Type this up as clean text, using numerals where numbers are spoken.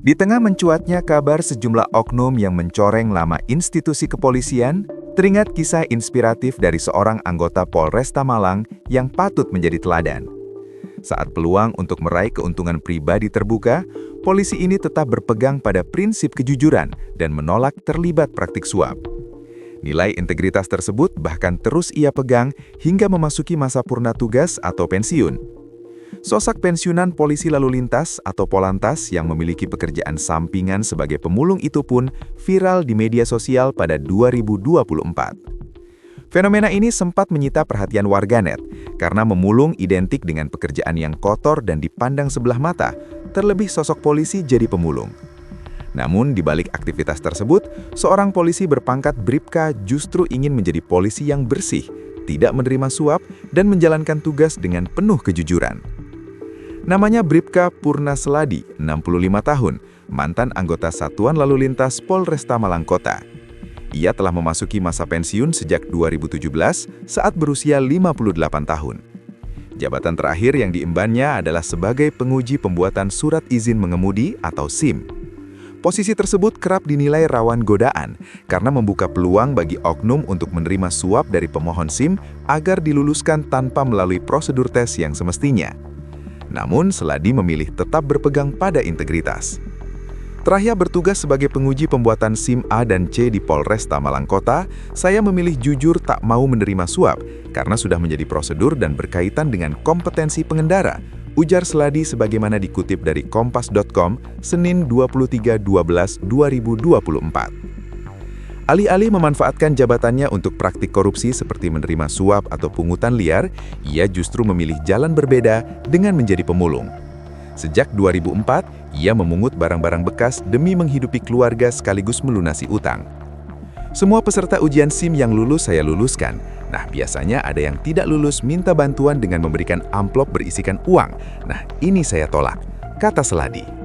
Di tengah mencuatnya kabar sejumlah oknum yang mencoreng nama institusi kepolisian, teringat kisah inspiratif dari seorang anggota Polresta Malang yang patut menjadi teladan. Saat peluang untuk meraih keuntungan pribadi terbuka, polisi ini tetap berpegang pada prinsip kejujuran dan menolak terlibat praktik suap. Nilai integritas tersebut bahkan terus ia pegang hingga memasuki masa purna tugas atau pensiun. Sosok pensiunan polisi lalu lintas atau Polantas yang memiliki pekerjaan sampingan sebagai pemulung itu pun viral di media sosial pada 2024. Fenomena ini sempat menyita perhatian warganet karena memulung identik dengan pekerjaan yang kotor dan dipandang sebelah mata, terlebih sosok polisi jadi pemulung. Namun, di balik aktivitas tersebut, seorang polisi berpangkat Bribka justru ingin menjadi polisi yang bersih, tidak menerima suap, dan menjalankan tugas dengan penuh kejujuran. Namanya Bribka Purna Seladi, 65 tahun, mantan anggota Satuan Lalu Lintas Polresta Malang Kota. Ia telah memasuki masa pensiun sejak 2017 saat berusia 58 tahun. Jabatan terakhir yang diembannya adalah sebagai penguji pembuatan surat izin mengemudi atau SIM. Posisi tersebut kerap dinilai rawan godaan karena membuka peluang bagi oknum untuk menerima suap dari pemohon SIM agar diluluskan tanpa melalui prosedur tes yang semestinya. Namun, Seladi memilih tetap berpegang pada integritas. Terakhir bertugas sebagai penguji pembuatan SIM A dan C di Polresta Malang Kota, saya memilih jujur tak mau menerima suap karena sudah menjadi prosedur dan berkaitan dengan kompetensi pengendara, ujar Seladi sebagaimana dikutip dari Kompas.com, Senin 23/12/2024. Alih-alih memanfaatkan jabatannya untuk praktik korupsi seperti menerima suap atau pungutan liar, ia justru memilih jalan berbeda dengan menjadi pemulung. Sejak 2004, ia memungut barang-barang bekas demi menghidupi keluarga sekaligus melunasi utang. Semua peserta ujian SIM yang lulus saya luluskan. Nah, biasanya ada yang tidak lulus minta bantuan dengan memberikan amplop berisikan uang. Nah, ini saya tolak, kata Seladi.